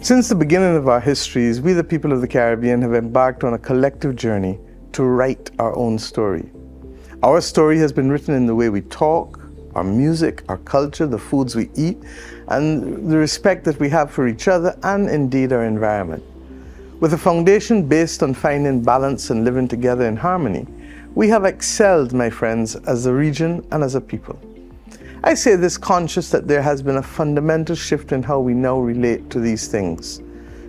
Since the beginning of our histories, we the people of the Caribbean have embarked on a collective journey to write our own story. Our story has been written in the way we talk, our music, our culture, the foods we eat, and the respect that we have for each other and indeed our environment. With a foundation based on finding balance and living together in harmony, we have excelled, my friends, as a region and as a people. I say this conscious that there has been a fundamental shift in how we now relate to these things.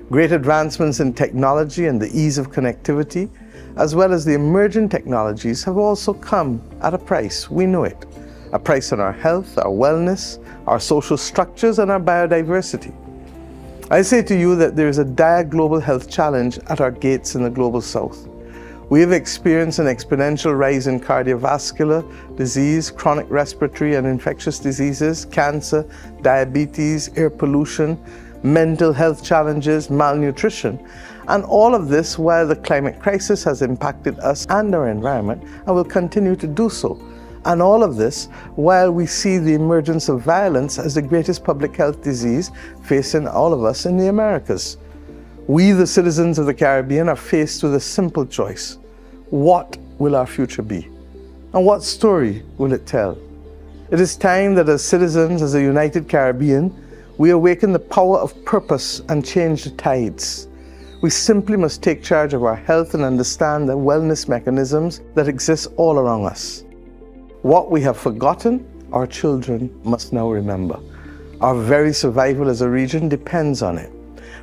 Great advancements in technology and the ease of connectivity, as well as the emerging technologies, have also come at a price. We know it. A price on our health, our wellness, our social structures, and our biodiversity. I say to you that there is a dire global health challenge at our gates in the global south. We have experienced an exponential rise in cardiovascular disease, chronic respiratory and infectious diseases, cancer, diabetes, air pollution, mental health challenges, malnutrition, and all of this while the climate crisis has impacted us and our environment and will continue to do so. And all of this while we see the emergence of violence as the greatest public health disease facing all of us in the Americas. We, the citizens of the Caribbean, are faced with a simple choice. What will our future be? And what story will it tell? It is time that as citizens, as a united Caribbean, we awaken the power of purpose and change the tides. We simply must take charge of our health and understand the wellness mechanisms that exist all around us. What we have forgotten, our children must now remember. Our very survival as a region depends on it.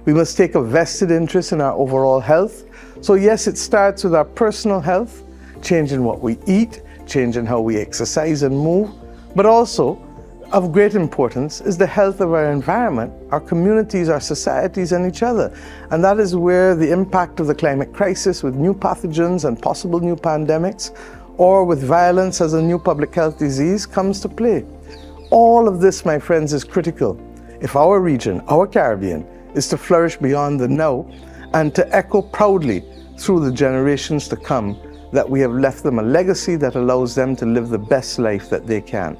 We must take a vested interest in our overall health. So yes, it starts with our personal health, changing what we eat, changing how we exercise and move, but also of great importance is the health of our environment, our communities, our societies, and each other. And that is where the impact of the climate crisis with new pathogens and possible new pandemics, or with violence as a new public health disease comes to play. All of this, my friends, is critical if our region, our Caribbean, is to flourish beyond the now and to echo proudly through the generations to come that we have left them a legacy that allows them to live the best life that they can.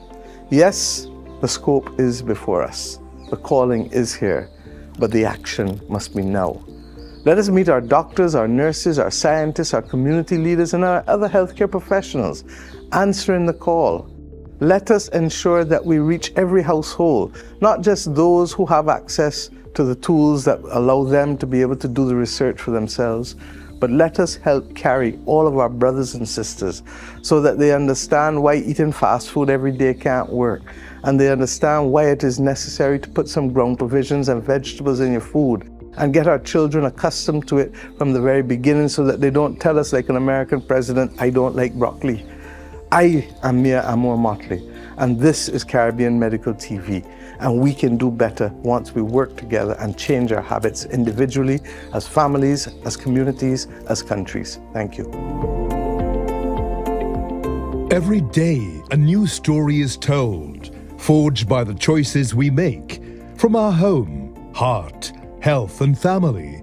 Yes, the scope is before us. The calling is here, but the action must be now. Let us meet our doctors, our nurses, our scientists, our community leaders, and our other healthcare professionals answering the call. Let us ensure that we reach every household, not just those who have access to the tools that allow them to be able to do the research for themselves, but let us help carry all of our brothers and sisters so that they understand why eating fast food every day can't work, and they understand why it is necessary to put some ground provisions and vegetables in your food, and get our children accustomed to it from the very beginning so that they don't tell us like an American president, I don't like broccoli. I am Mia Amour Motley, and this is Caribbean Medical TV. And we can do better once we work together and change our habits individually, as families, as communities, as countries. Thank you. Every day, a new story is told, forged by the choices we make, from our home, heart, health, and family.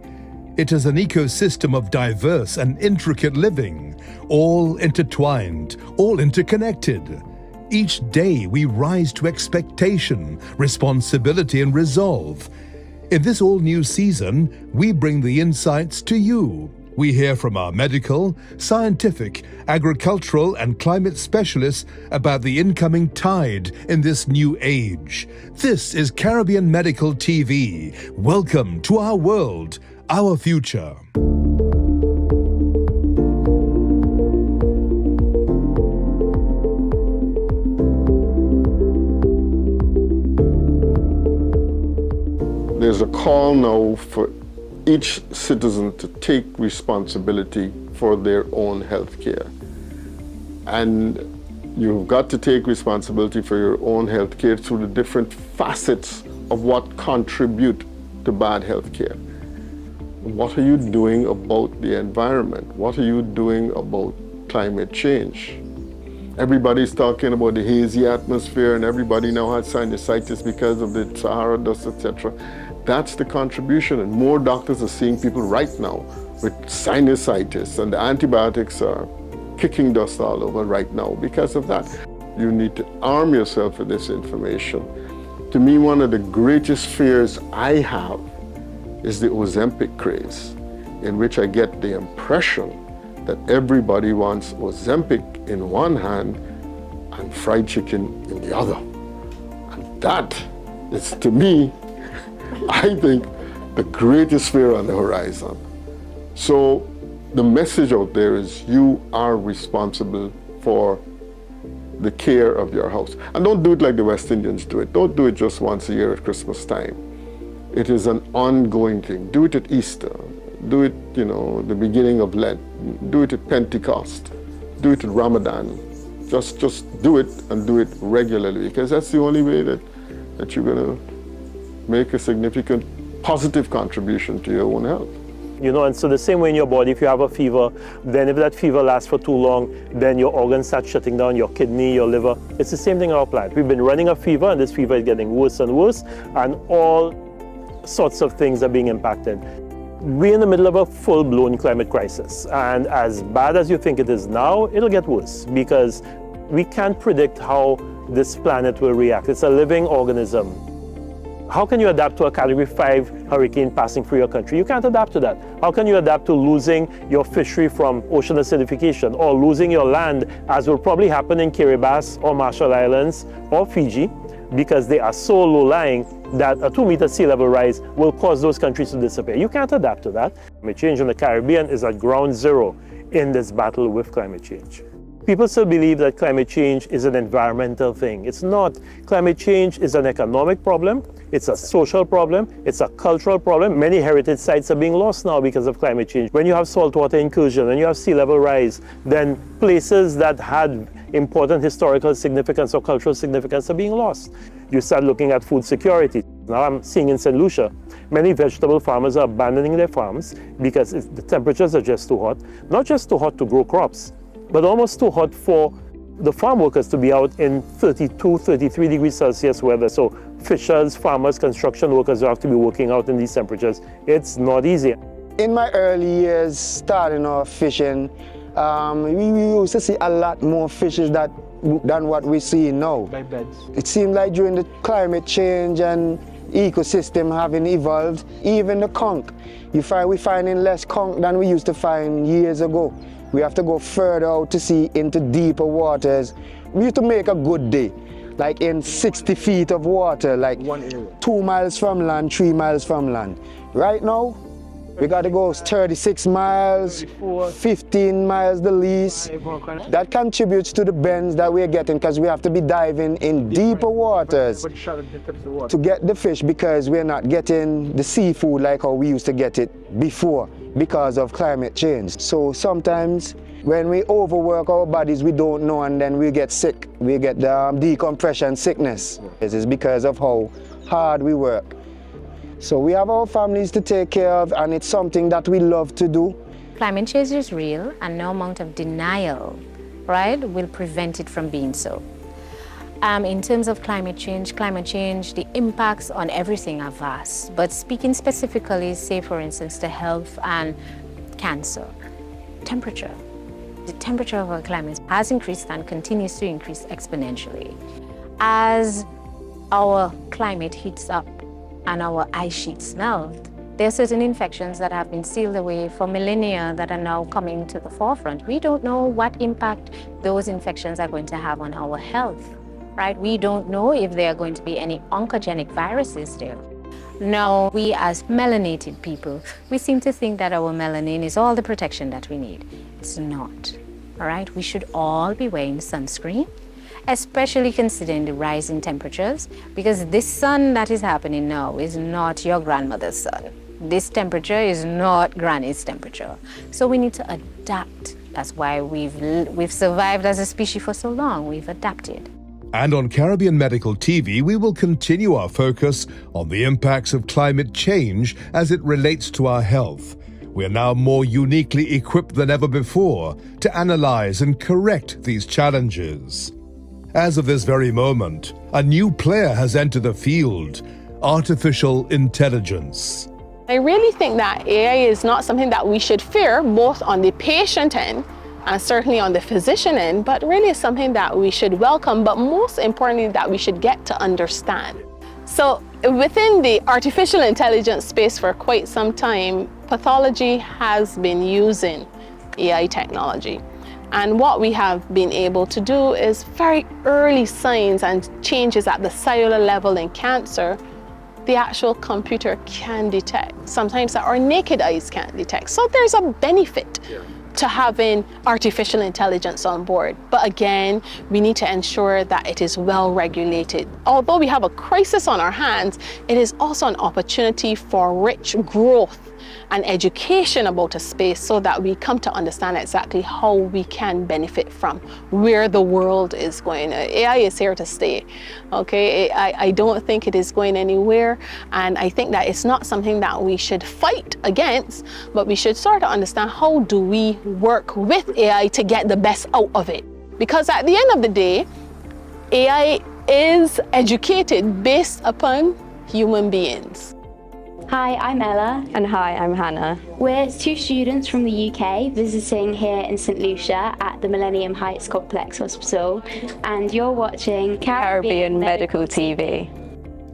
It is an ecosystem of diverse and intricate living, all intertwined, all interconnected. Each day we rise to expectation, responsibility, and resolve. In this all-new season, we bring the insights to you. We hear from our medical, scientific, agricultural, and climate specialists about the incoming tide in this new age. This is Caribbean Medical TV. Welcome to our world, our future. There's a call now for each citizen to take responsibility for their own health care. And you've got to take responsibility for your own health care through the different facets of what contribute to bad health care. What are you doing about the environment? What are you doing about climate change? Everybody's talking about the hazy atmosphere, and everybody now has sinusitis because of the Sahara dust, etc. That's the contribution, and more doctors are seeing people right now with sinusitis, and the antibiotics are kicking dust all over right now because of that. You need to arm yourself with this information. To me, one of the greatest fears I have is the Ozempic craze, in which I get the impression that everybody wants Ozempic in one hand and fried chicken in the other. And that is, to me, I think, the greatest fear on the horizon. So the message out there is you are responsible for the care of your house. And don't do it like the West Indians do it. Don't do it just once a year at Christmas time. It is an ongoing thing. Do it at Easter. Do it, the beginning of Lent. Do it at Pentecost. Do it at Ramadan. Just do it, and do it regularly, because that's the only way that you're going to make a significant positive contribution to your own health. And so the same way in your body, if you have a fever, then if that fever lasts for too long, then your organs start shutting down, your kidney, your liver. It's the same thing in our planet. We've been running a fever, and this fever is getting worse and worse, and all sorts of things are being impacted. We're in the middle of a full-blown climate crisis, and as bad as you think it is now, it'll get worse, because we can't predict how this planet will react. It's a living organism. How can you adapt to a Category 5 hurricane passing through your country? You can't adapt to that. How can you adapt to losing your fishery from ocean acidification, or losing your land, as will probably happen in Kiribati or Marshall Islands or Fiji, because they are so low-lying that a 2-meter sea level rise will cause those countries to disappear? You can't adapt to that. Climate change in the Caribbean is at ground zero in this battle with climate change. People still believe that climate change is an environmental thing. It's not. Climate change is an economic problem, it's a social problem, it's a cultural problem. Many heritage sites are being lost now because of climate change. When you have saltwater incursion, when you have sea level rise, then places that had important historical significance or cultural significance are being lost. You start looking at food security. Now I'm seeing in St. Lucia, many vegetable farmers are abandoning their farms because the temperatures are just too hot. Not just too hot to grow crops, but almost too hot for the farm workers to be out in 32, 33 degrees Celsius weather. So fishers, farmers, construction workers have to be working out in these temperatures. It's not easy. In my early years, starting off fishing, we used to see a lot more fishes than what we see now. By beds. It seemed like during the climate change and ecosystem having evolved, even the conch, we're finding less conch than we used to find years ago. We have to go further out to sea into deeper waters. We used to make a good day, like in 60 feet of water, like 2 miles from land, 3 miles from land. Right now, we got to go 36 miles, 15 miles the least. That contributes to the bends that we're getting, because we have to be diving in deeper waters to get the fish, because we're not getting the seafood like how we used to get it before because of climate change. So sometimes when we overwork our bodies, we don't know, and then we get sick. We get the decompression sickness. This is because of how hard we work. So we have our families to take care of, and it's something that we love to do. Climate change is real, and no amount of denial, right, will prevent it from being so. In terms of climate change, the impacts on everything are vast. But speaking specifically, say for instance, the health and cancer, temperature. The temperature of our climate has increased and continues to increase exponentially. As our climate heats up and our ice sheets melt, there are certain infections that have been sealed away for millennia that are now coming to the forefront. We don't know what impact those infections are going to have on our health, right? We don't know if there are going to be any oncogenic viruses there. Now, we as melanated people, we seem to think that our melanin is all the protection that we need. It's not, all right? We should all be wearing sunscreen, especially considering the rise in temperatures, because this sun that is happening now is not your grandmother's sun. This temperature is not granny's temperature. So we need to adapt. That's why we've survived as a species for so long. We've adapted. And on Caribbean Medical TV, we will continue our focus on the impacts of climate change as it relates to our health. We are now more uniquely equipped than ever before to analyze and correct these challenges. As of this very moment, a new player has entered the field: artificial intelligence. I really think that AI is not something that we should fear, both on the patient end and certainly on the physician end, but really it's something that we should welcome, but most importantly that we should get to understand. So Within the artificial intelligence space for quite some time, pathology has been using AI technology. And what we have been able to do is very early signs and changes at the cellular level in cancer, the actual computer can detect, sometimes that our naked eyes can't detect. So there's a benefit to having artificial intelligence on board. But again, we need to ensure that it is well regulated. Although we have a crisis on our hands, it is also an opportunity for rich growth and education about a space so that we come to understand exactly how we can benefit from where the world is going. AI is here to stay, okay? I don't think it is going anywhere, and I think that it's not something that we should fight against, but we should sort of understand how do we work with AI to get the best out of it. Because at the end of the day, AI is educated based upon human beings. Hi, I'm Ella. And hi, I'm Hannah. We're two students from the UK visiting here in St Lucia at the Millennium Heights Complex Hospital, and you're watching Caribbean Medical TV.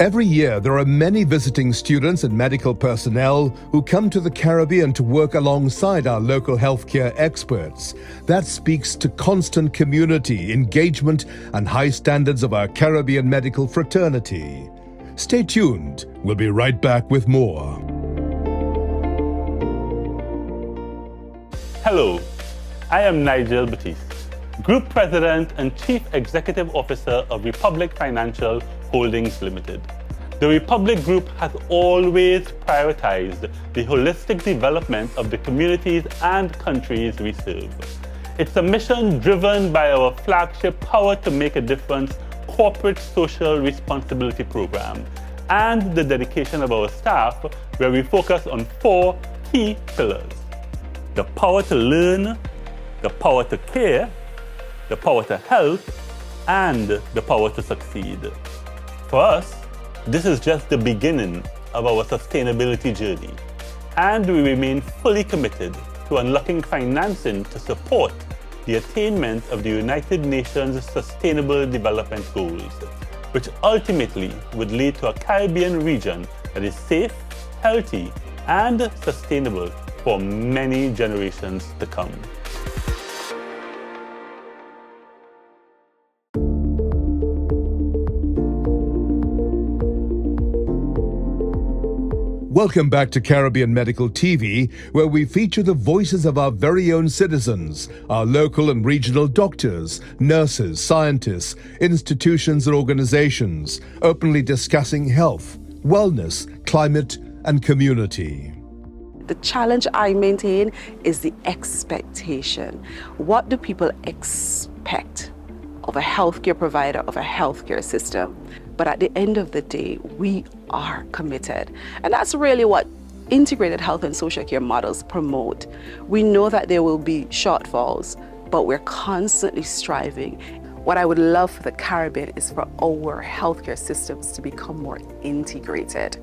Every year, there are many visiting students and medical personnel who come to the Caribbean to work alongside our local healthcare experts. That speaks to constant community engagement and high standards of our Caribbean medical fraternity. Stay tuned. We'll be right back with more. Hello, I am Nigel Batiste, Group President and Chief Executive Officer of Republic Financial Holdings Limited. The Republic Group has always prioritized the holistic development of the communities and countries we serve. It's a mission driven by our flagship Power to Make a Difference corporate social responsibility program and the dedication of our staff, where we focus on 4 key pillars: the power to learn, the power to care, the power to help, and the power to succeed. For us, this is just the beginning of our sustainability journey, and we remain fully committed to unlocking financing to support the attainment of the United Nations Sustainable Development Goals, which ultimately would lead to a Caribbean region that is safe, healthy, and sustainable for many generations to come. Welcome back to Caribbean Medical TV, where we feature the voices of our very own citizens, our local and regional doctors, nurses, scientists, institutions and organizations, openly discussing health, wellness, climate, and community. The challenge I maintain is the expectation. What do people expect of a healthcare provider, of a healthcare system? But at the end of the day, we are committed. And that's really what integrated health and social care models promote. We know that there will be shortfalls, but we're constantly striving. What I would love for the Caribbean is for our healthcare systems to become more integrated,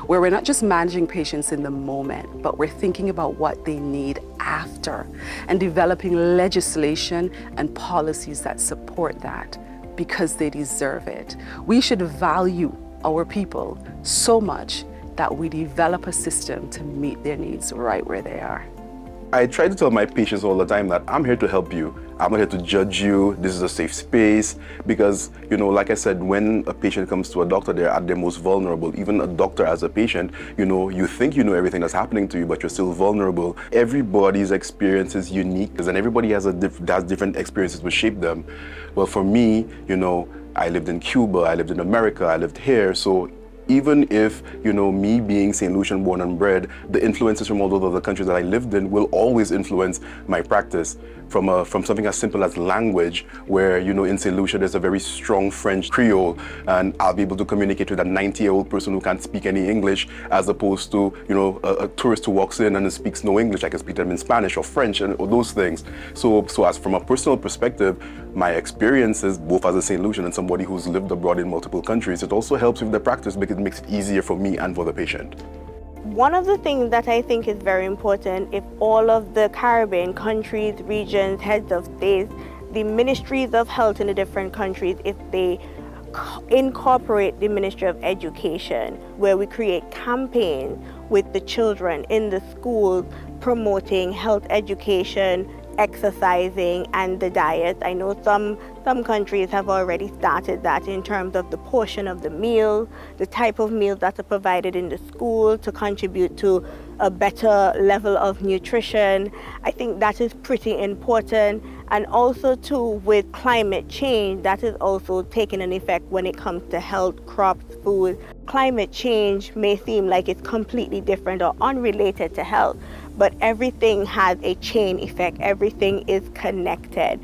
where we're not just managing patients in the moment, but we're thinking about what they need after and developing legislation and policies that support that, because they deserve it. We should value our people so much that we develop a system to meet their needs right where they are. I try to tell my patients all the time that I'm here to help you. I'm not here to judge you. This is a safe space. Because, like I said, when a patient comes to a doctor, they're at their most vulnerable. Even a doctor as a patient, you think you know everything that's happening to you, but you're still vulnerable. Everybody's experience is unique, and everybody has different experiences which shape them. Well, for me, I lived in Cuba, I lived in America, I lived here. So even if, me being St. Lucian born and bred, the influences from all those other countries that I lived in will always influence my practice. From something as simple as language, where, in St. Lucia there's a very strong French Creole, and I'll be able to communicate with a 90-year-old person who can't speak any English, as opposed to, a tourist who walks in and speaks no English. I can speak to them in Spanish or French or those things. So as from a personal perspective, my experiences, both as a St. Lucian and somebody who's lived abroad in multiple countries, it also helps with the practice because it makes it easier for me and for the patient. One of the things that I think is very important, if all of the Caribbean countries, regions, heads of states, the ministries of health in the different countries, if they incorporate the Ministry of Education, where we create campaigns with the children in the schools promoting health education, exercising, and the diet. I know some countries have already started that in terms of the portion of the meal, the type of meals that are provided in the school to contribute to a better level of nutrition. I think that is pretty important. And also too, with climate change, that is also taking an effect when it comes to health, crops, food. Climate change may seem like it's completely different or unrelated to health, but everything has a chain effect. Everything is connected.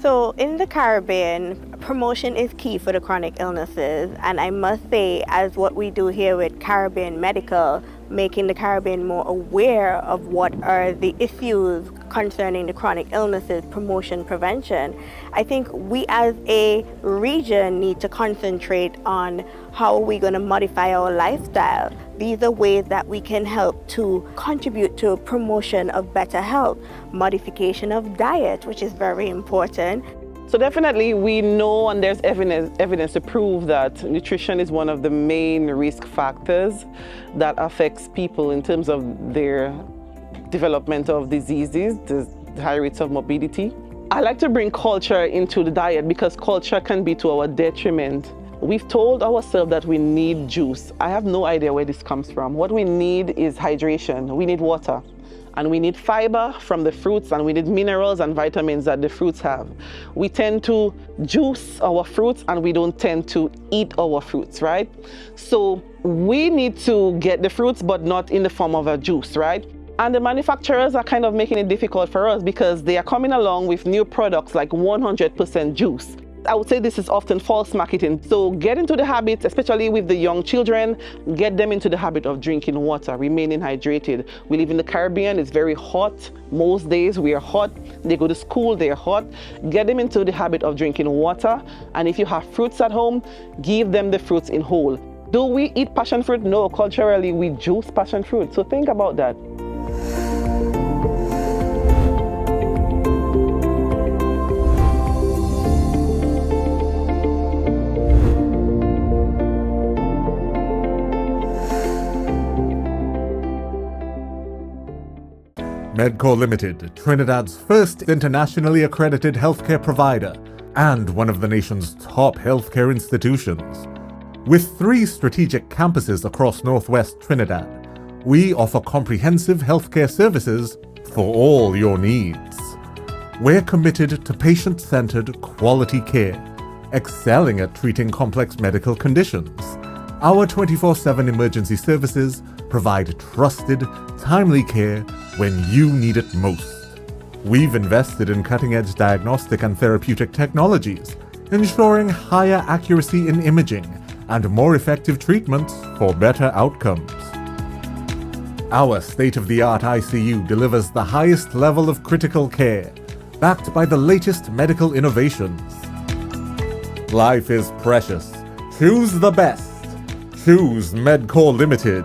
So in the Caribbean, promotion is key for the chronic illnesses. And I must say, as what we do here with Caribbean Medical, making the Caribbean more aware of what are the issues concerning the chronic illnesses, promotion, prevention, I think we as a region need to concentrate on how are we going to modify our lifestyle. These are ways that we can help to contribute to promotion of better health, modification of diet, which is very important. So definitely we know, and there's evidence to prove that nutrition is one of the main risk factors that affects people in terms of their development of diseases, the high rates of morbidity. I like to bring culture into the diet because culture can be to our detriment. We've told ourselves that we need juice. I have no idea where this comes from. What we need is hydration. We need water. And we need fiber from the fruits, and we need minerals and vitamins that the fruits have. We tend to juice our fruits and we don't tend to eat our fruits, right? So we need to get the fruits, but not in the form of a juice, right? And the manufacturers are kind of making it difficult for us because they are coming along with new products like 100% juice. I would say this is often false marketing. So get into the habit, especially with the young children, get them into the habit of drinking water, remaining hydrated. We live in the Caribbean, it's very hot. Most days we are hot. They go to school, they are hot. Get them into the habit of drinking water. And if you have fruits at home, give them the fruits in whole. Do we eat passion fruit? No, culturally we juice passion fruit. So think about that. Medco Limited, Trinidad's first internationally accredited healthcare provider and one of the nation's top healthcare institutions. With 3 strategic campuses across northwest Trinidad, we offer comprehensive healthcare services for all your needs. We're committed to patient-centered quality care, excelling at treating complex medical conditions. Our 24/7 emergency services provide trusted, timely care when you need it most. We've invested in cutting-edge diagnostic and therapeutic technologies, ensuring higher accuracy in imaging and more effective treatments for better outcomes. Our state-of-the-art ICU delivers the highest level of critical care, backed by the latest medical innovations. Life is precious. Choose the best. Choose Medco Limited.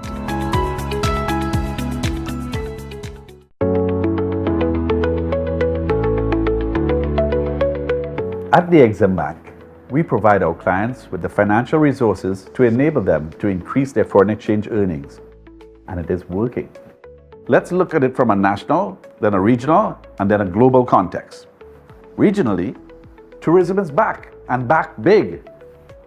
At the Exim Bank, we provide our clients with the financial resources to enable them to increase their foreign exchange earnings. And it is working. Let's look at it from a national, then a regional, and then a global context. Regionally, tourism is back, and back big.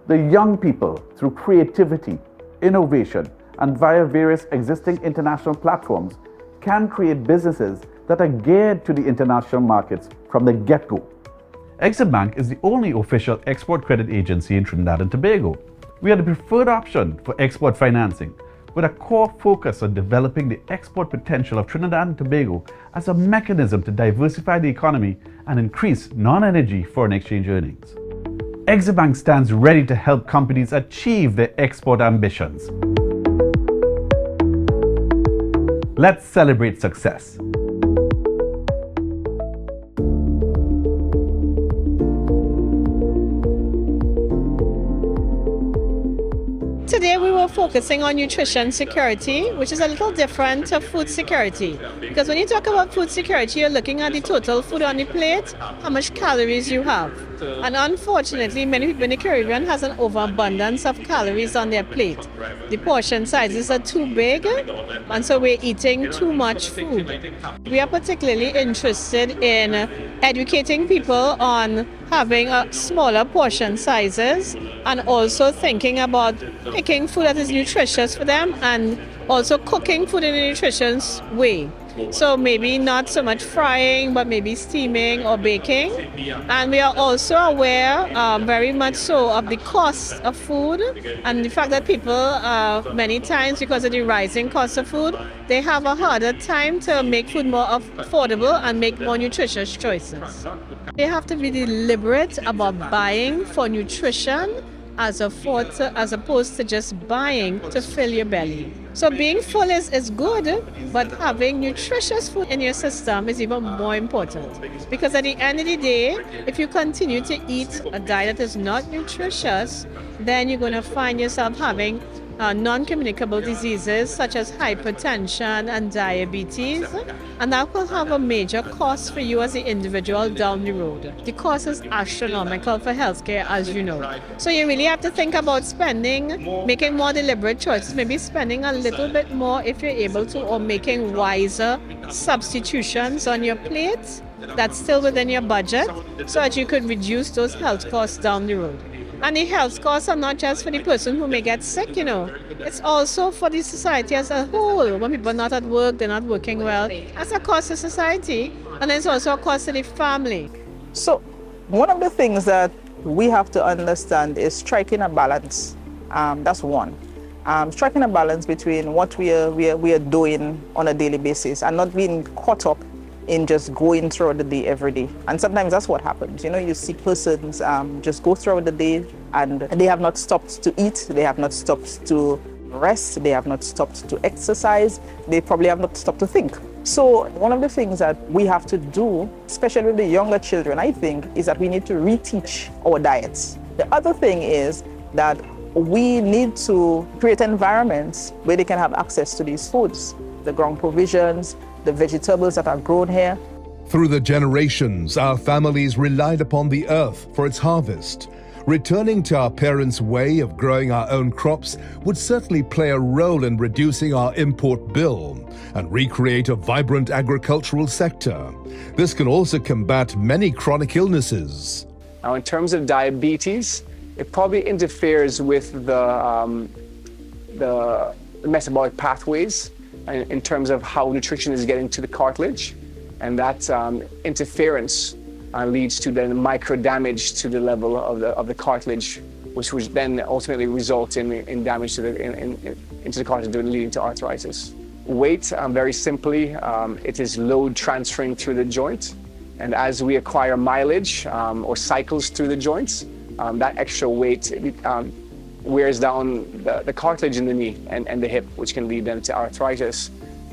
The young people, through creativity, innovation, and via various existing international platforms, can create businesses that are geared to the international markets from the get-go. Exim Bank is the only official export credit agency in Trinidad and Tobago. We are the preferred option for export financing, with a core focus on developing the export potential of Trinidad and Tobago as a mechanism to diversify the economy and increase non-energy foreign exchange earnings. Exim Bank stands ready to help companies achieve their export ambitions. Let's celebrate success. Today Today we were focusing on nutrition security, which is a little different to food security. Because when you talk about food security, you're looking at the total food on the plate, how much calories you have. And unfortunately, many people in the Caribbean has an overabundance of calories on their plate. The portion sizes are too big, and so we're eating too much food. We are particularly interested in educating people on having smaller portion sizes and also thinking about picking food that is nutritious for them and also cooking food in a nutritious way. So maybe not so much frying, but maybe steaming or baking. And we are also aware, very much so, of the cost of food and the fact that people, many times because of the rising cost of food, they have a harder time to make food more affordable and make more nutritious choices. They have to be deliberate about buying for nutrition as opposed to just buying to fill your belly. So being full is good, but having nutritious food in your system is even more important. Because at the end of the day, if you continue to eat a diet that is not nutritious, then you're going to find yourself having non-communicable diseases such as hypertension and diabetes, and that will have a major cost for you as an individual down the road. The cost is astronomical for healthcare, as you know. So you really have to think about making more deliberate choices, maybe spending a little bit more if you're able to, or making wiser substitutions on your plate that's still within your budget so that you could reduce those health costs down the road. And the health costs are not just for the person who may get sick, It's also for the society as a whole. When people are not at work, they're not working well. That's a cost to society, and it's also a cost to the family. So one of the things that we have to understand is striking a balance. That's one. Striking a balance between what we are doing on a daily basis and not being caught up in just going throughout the day every day. And sometimes that's what happens. You see persons just go throughout the day and they have not stopped to eat, they have not stopped to rest, they have not stopped to exercise, they probably have not stopped to think. So one of the things that we have to do, especially with the younger children, I think, is that we need to reteach our diets. The other thing is that we need to create environments where they can have access to these foods, the ground provisions, the vegetables that are grown here. Through the generations, our families relied upon the earth for its harvest. Returning to our parents' way of growing our own crops would certainly play a role in reducing our import bill and recreate a vibrant agricultural sector. This can also combat many chronic illnesses. Now, in terms of diabetes, it probably interferes with the metabolic pathways in terms of how nutrition is getting to the cartilage, and that interference leads to then micro damage to the level of the cartilage, which would then ultimately result in damage to into the cartilage, leading to arthritis. Weight, very simply, it is load transferring through the joint, and as we acquire mileage or cycles through the joints, that extra weight wears down the cartilage in the knee and the hip, which can lead then to arthritis.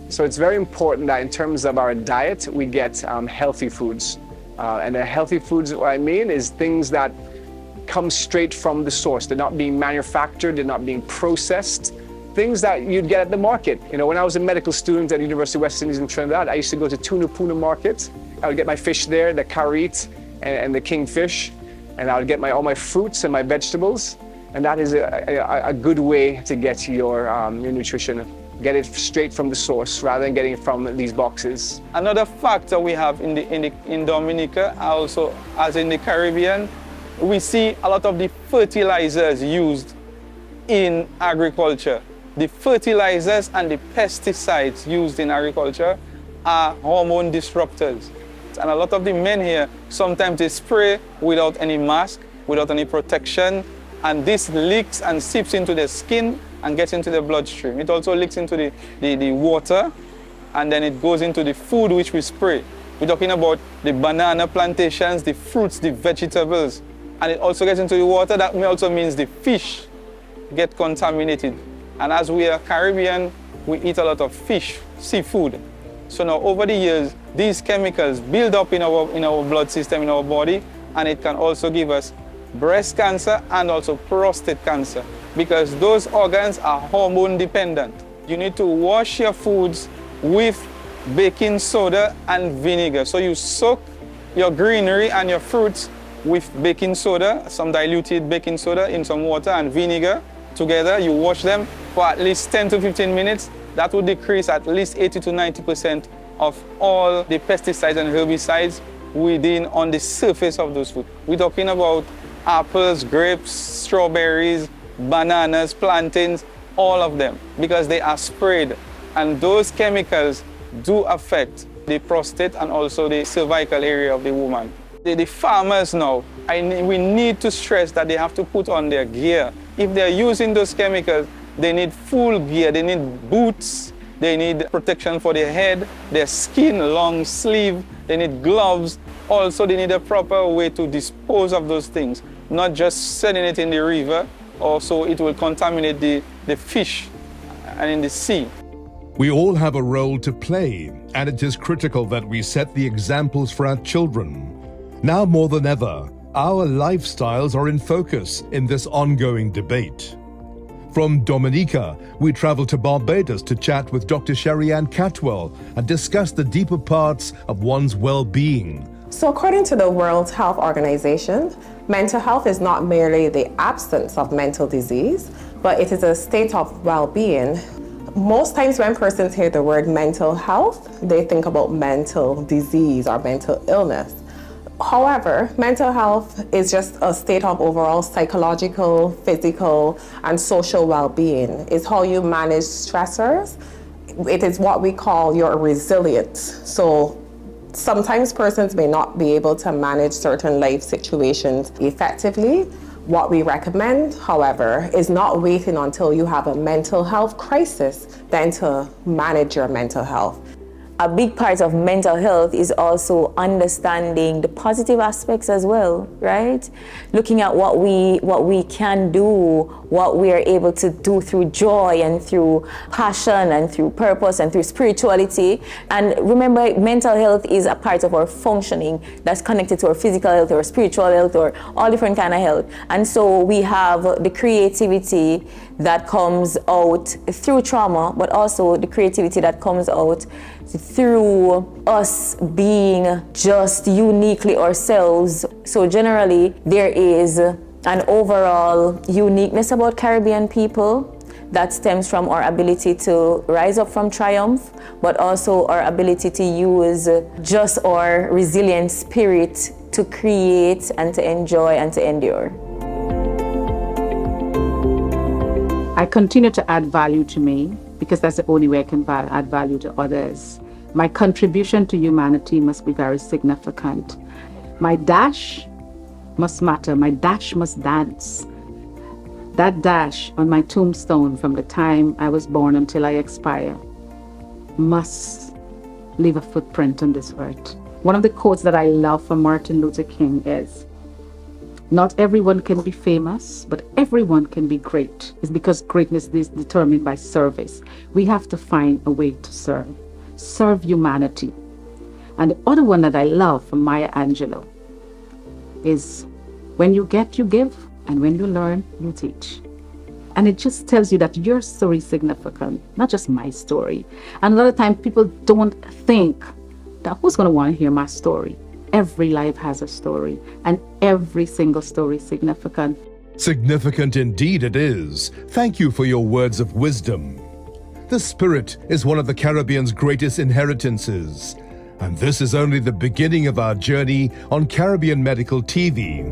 So it's very important that in terms of our diet, we get healthy foods. And the healthy foods, what I mean, is things that come straight from the source. They're not being manufactured, they're not being processed. Things that you'd get at the market. When I was a medical student at the University of West Indies in Trinidad, I used to go to Tunapuna Market. I would get my fish there, the karit and the kingfish, and I would get all my fruits and my vegetables. And that is a good way to get your nutrition. Get it straight from the source rather than getting it from these boxes. Another factor we have in Dominica, also as in the Caribbean, we see a lot of the fertilizers used in agriculture. The fertilizers and the pesticides used in agriculture are hormone disruptors. And a lot of the men here, sometimes they spray without any mask, without any protection, and this leaks and seeps into the skin and gets into the bloodstream. It also leaks into the water, and then it goes into the food which we spray. We're talking about the banana plantations, the fruits, the vegetables, and it also gets into the water. That also means the fish get contaminated. And as we are Caribbean, we eat a lot of fish, seafood. So now over the years, these chemicals build up in our blood system, in our body, and it can also give us breast cancer, and also prostate cancer, because those organs are hormone dependent. You need to wash your foods with baking soda and vinegar. So you soak your greenery and your fruits with baking soda, some diluted baking soda in some water and vinegar together. You wash them for at least 10 to 15 minutes. That will decrease at least 80 to 90% of all the pesticides and herbicides within on the surface of those foods. We're talking about apples, grapes, strawberries, bananas, plantains, all of them, because they are sprayed. And those chemicals do affect the prostate and also the cervical area of the woman. The farmers now, we need to stress that they have to put on their gear. If they're using those chemicals, they need full gear. They need boots, they need protection for their head, their skin, long sleeve, they need gloves. Also, they need a proper way to dispose of those things, not just setting it in the river, also it will contaminate the fish and in the sea. We all have a role to play, and it is critical that we set the examples for our children. Now more than ever, our lifestyles are in focus in this ongoing debate. From Dominica, we travel to Barbados to chat with Dr. Sherry-Ann Catwell and discuss the deeper parts of one's well-being. So according to the World Health Organization, mental health is not merely the absence of mental disease, but it is a state of well-being. Most times when persons hear the word mental health, they think about mental disease or mental illness. However, mental health is just a state of overall psychological, physical, and social well-being. It's how you manage stressors. It is what we call your resilience. So sometimes persons may not be able to manage certain life situations effectively. What we recommend, however, is not waiting until you have a mental health crisis then to manage your mental health. A big part of mental health is also understanding the positive aspects as well, right? Looking at what we can do, what we are able to do through joy and through passion and through purpose and through spirituality. And remember, mental health is a part of our functioning that's connected to our physical health or spiritual health or all different kind of health. And so we have the creativity that comes out through trauma, but also the creativity that comes out through us being just uniquely ourselves. So generally, there is an overall uniqueness about Caribbean people that stems from our ability to rise up from triumph, but also our ability to use just our resilient spirit to create and to enjoy and to endure. I continue to add value to me because that's the only way I can add value to others. My contribution to humanity must be very significant. My dash must matter. My dash must dance. That dash on my tombstone from the time I was born until I expire must leave a footprint on this earth. One of the quotes that I love from Martin Luther King is, "Not everyone can be famous, but everyone can be great." It's because greatness is determined by service. We have to find a way to serve humanity. And the other one that I love from Maya Angelou is, "When you get, you give, and when you learn, you teach." And it just tells you that your story is significant, not just my story. And a lot of times people don't think that who's going to want to hear my story. Every life has a story, and every single story is significant. Significant indeed it is. Thank you for your words of wisdom. The spirit is one of the Caribbean's greatest inheritances, and this is only the beginning of our journey on Caribbean Medical TV.